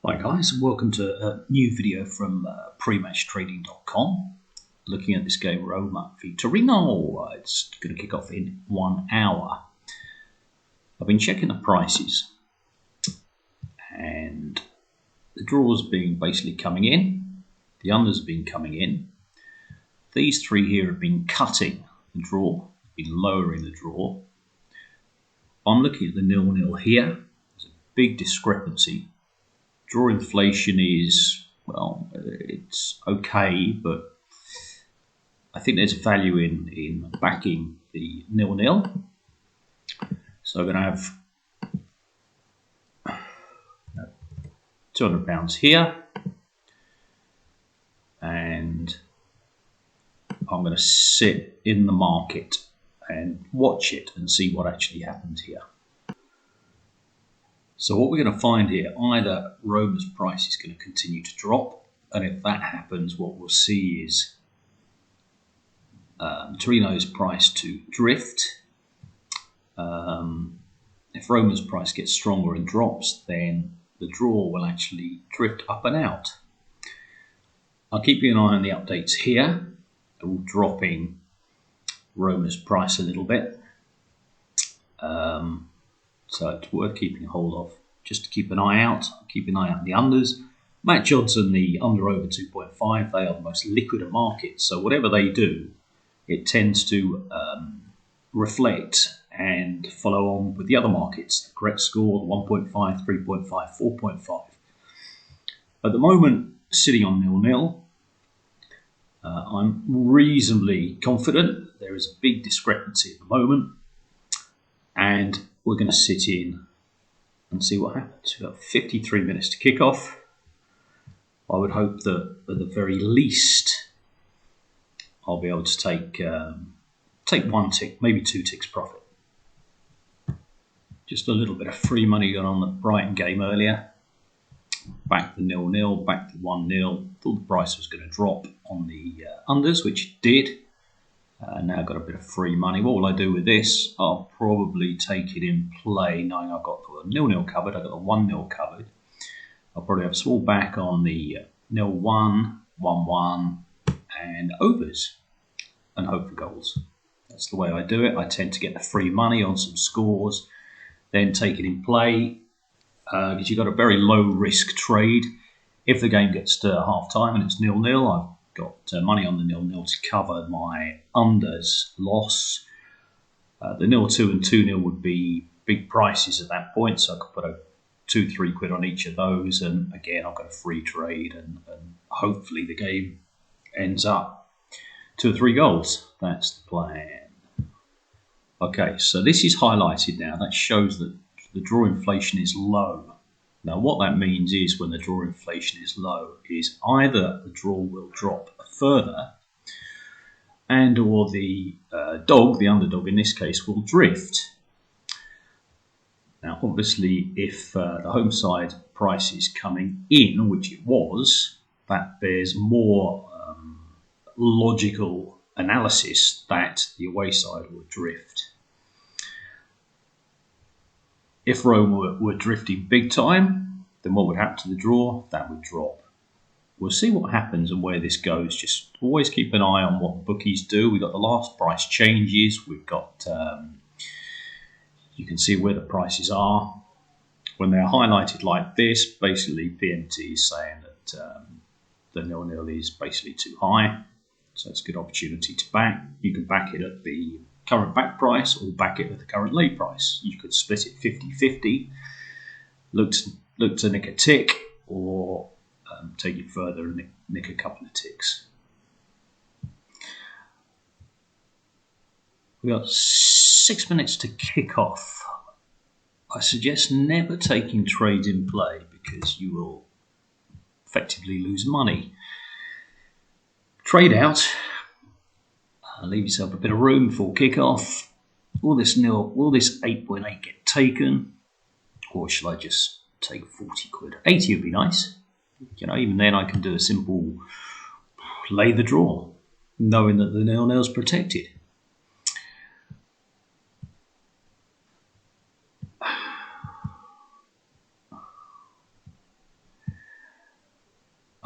Hi guys, and welcome to a new video from prematchtrading.com. Looking at this game Roma v Torino. It's going to kick off in 1 hour. I've been checking the prices and the draws have been basically coming in. The unders have been coming in. These three here have been cutting the draw, been lowering the draw. I'm looking at the 0-0 here. There's a big discrepancy. Draw inflation is, well, it's okay, but I think there's value in backing the 0-0. So I'm going to have £200 here, and I'm going to sit in the market and watch it and see what actually happens here. So what we're going to find here, either Roma's price is going to continue to drop, and if that happens, what we'll see is Torino's price to drift. If Roma's price gets stronger and drops, then the draw will actually drift up and out. I'll keep you an eye on the updates here. All dropping Roma's price a little bit. So it's worth keeping hold of. Just to keep an eye out. Keep an eye out on the unders. Match odds and the under over 2.5, they are the most liquid of markets. So whatever they do, it tends to reflect and follow on with the other markets. The correct score, 1.5, 3.5, 4.5. At the moment, sitting on 0-0, I'm reasonably confident. There is a big discrepancy at the moment. And we're going to sit in and see what happens. We've got 53 minutes to kick off. I would hope that at the very least I'll be able to take one tick, maybe 2 ticks profit. Just a little bit of free money got on the Brighton game earlier. Back to 0-0, back to 1-0. Thought the price was going to drop on the unders, which it did. Now I've got a bit of free money. What will I do with this? I'll probably take it in play, knowing I've got the 0-0 covered. I've got the 1-0 covered. I'll probably have a small back on the 0-1, 1-1, and overs, and hope for goals. That's the way I do it. I tend to get the free money on some scores, then take it in play, because you've got a very low risk trade. If the game gets to half time and it's 0-0, I've got money on the 0-0 to cover my unders loss. The 0-2 and 2-0 would be big prices at that point, so I could put a 2-3 quid on each of those, and again I've got a free trade, and hopefully the game ends up 2 or 3 goals. That's the plan. Okay, so this is highlighted now. That shows that the draw inflation is low. Now what that means is when the draw inflation is low is either the draw will drop further and or the dog, the underdog in this case, will drift. Now obviously if the home side price is coming in, which it was, that bears more logical analysis that the away side will drift. If Roma were drifting big time, then what would happen to the draw? That would drop. We'll see what happens and where this goes. Just always keep an eye on what the bookies do. We've got the last price changes. We've got, you can see where the prices are. When they're highlighted like this, basically PMT is saying that the 0-0 is basically too high. So it's a good opportunity to back. You can back it at the current back price or back it at the current lay price. You could split it 50-50, look to nick a tick, or take it further and nick a couple of ticks. We've got 6 minutes to kick off. I suggest never taking trades in play because you will effectively lose money. Trade out. Leave yourself a bit of room before kick-off. Will this 8.8 get taken? Or shall I just take 40 quid? 80 would be nice. You know, even then I can do a simple lay the draw, knowing that the 0-0 is protected.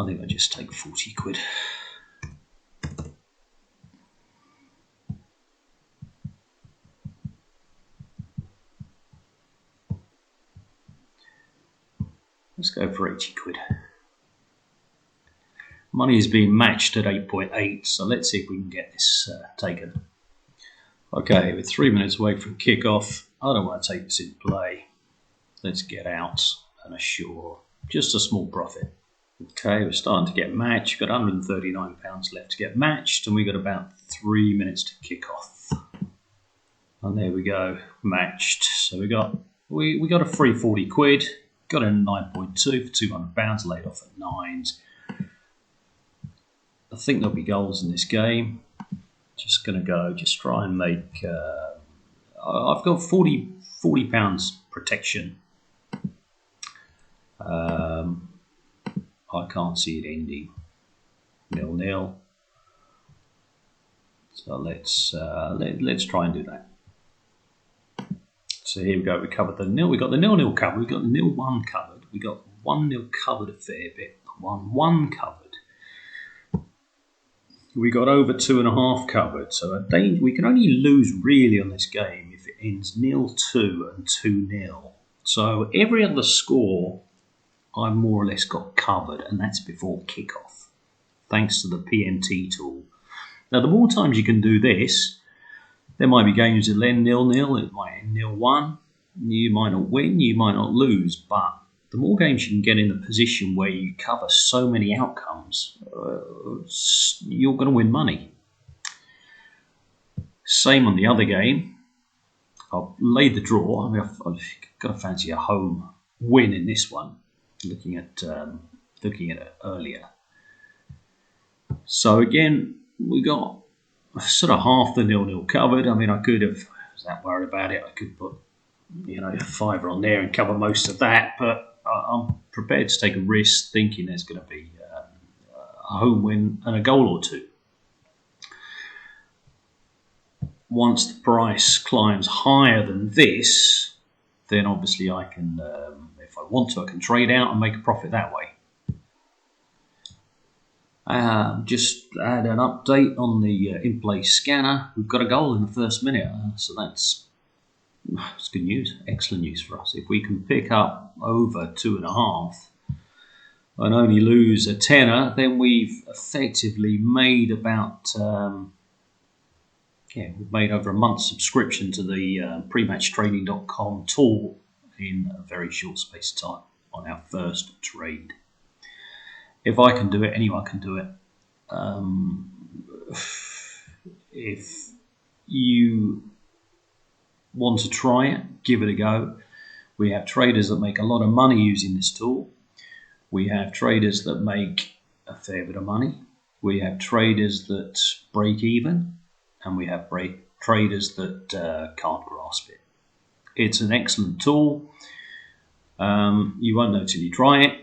I think I'll just take 40 quid. Let's go for 80 quid. Money is being matched at 8.8, so let's see if we can get this taken. Okay, we're 3 minutes away from kickoff. I don't want to take this in play. Let's get out and assure just a small profit. Okay, we're starting to get matched. We've got £139 left to get matched, and we've got about 3 minutes to kick off. And there we go, matched. So we got a free 40 quid. Got in 9.2 for £200, laid off at 9s. I think there'll be goals in this game. Just going to go, just try and make... I've got £40 protection. I can't see it ending 0-0. So let's try and do that. So here we go. We covered the nil. We got the 0-0 covered. We got the 0-1 covered. We got 1-0 covered a fair bit. 1-1 covered. We got over 2.5 covered. So we can only lose really on this game if it ends 0-2 and 2-0. So every other score I've more or less got covered, and that's before kickoff, thanks to the PMT tool. Now, the more times you can do this, there might be games that end 0-0, it might end 0-1. You might not win, you might not lose, but the more games you can get in the position where you cover so many outcomes, you're going to win money. Same on the other game. I've laid the draw. I mean, I've got to fancy a home win in this one. Looking at it earlier. So again, we got sort of half the 0-0 covered. I mean, I could have, I was that worried about it. I could put, a fiver on there and cover most of that, but I'm prepared to take a risk, thinking there's going to be a home win and a goal or two. Once the price climbs higher than this, then obviously I can, if I want to, I can trade out and make a profit that way. Just add an update on the in-play scanner. We've got a goal in the first minute, so that's good news, excellent news for us. If we can pick up over 2.5 and only lose a tenner, then we've effectively made about we've made over a month's subscription to the prematchtrading.com tool in a very short space of time on our first trade. If I can do it, anyone can do it. If you want to try it, give it a go. We have traders that make a lot of money using this tool. We have traders that make a fair bit of money. We have traders that break even, and we have traders that can't grasp it. It's an excellent tool. You won't know till you try it.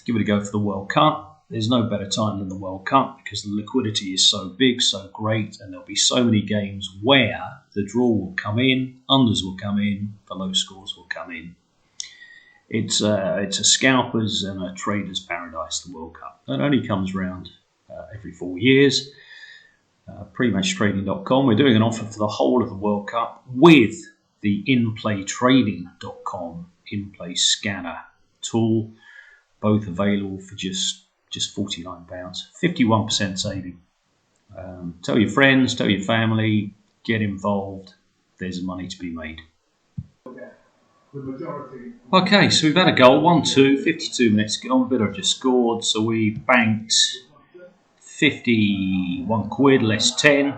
Give it a go for the World Cup. There's no better time than the World Cup because the liquidity is so big, so great, and there'll be so many games where the draw will come in, unders will come in, the low scores will come in. It's a scalper's and a trader's paradise, the World Cup. It only comes around every 4 years. Prematchtrading.com. We're doing an offer for the whole of the World Cup with the inplaytrading.com in-play scanner tool, both available for just £49, 51% saving. Tell your friends, tell your family, get involved. There's money to be made. Okay, so we've had a goal, 1-2, 52 minutes gone. Bidder just scored, so we banked 51 quid less 10,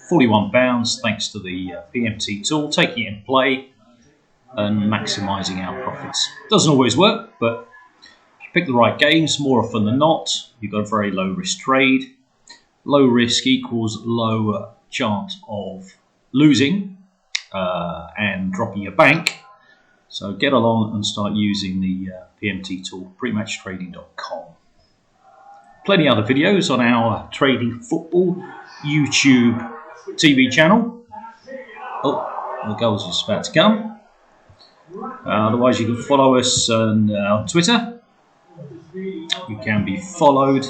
£41 thanks to the PMT tool, taking it in play and maximising our profits. Doesn't always work, but if you pick the right games, more often than not, you've got a very low risk trade. Low risk equals low chance of losing and dropping your bank. So get along and start using the PMT tool, prematchtrading.com. Plenty other videos on our Trading Football YouTube TV channel. Oh, the goal's just about to come. Otherwise, you can follow us on Twitter. You can be followed.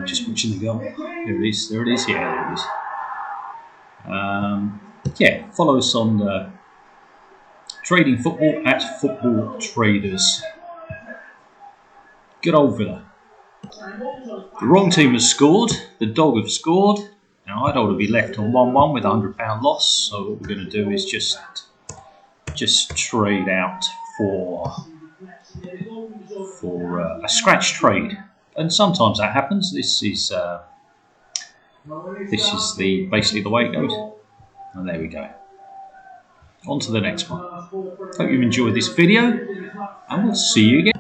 Just watching the goal. There it is. There it is. Yeah, there it is. Yeah, follow us on Trading Football at Football Traders. Good old Villa. The wrong team has scored. The dog have scored. Now I don't want to be left on 1-1 with a £100 loss. So what we're going to do is just trade out for a scratch trade, and sometimes that happens. This is basically the way it goes. And there we go. On to the next one. Hope you enjoyed this video, and we'll see you again.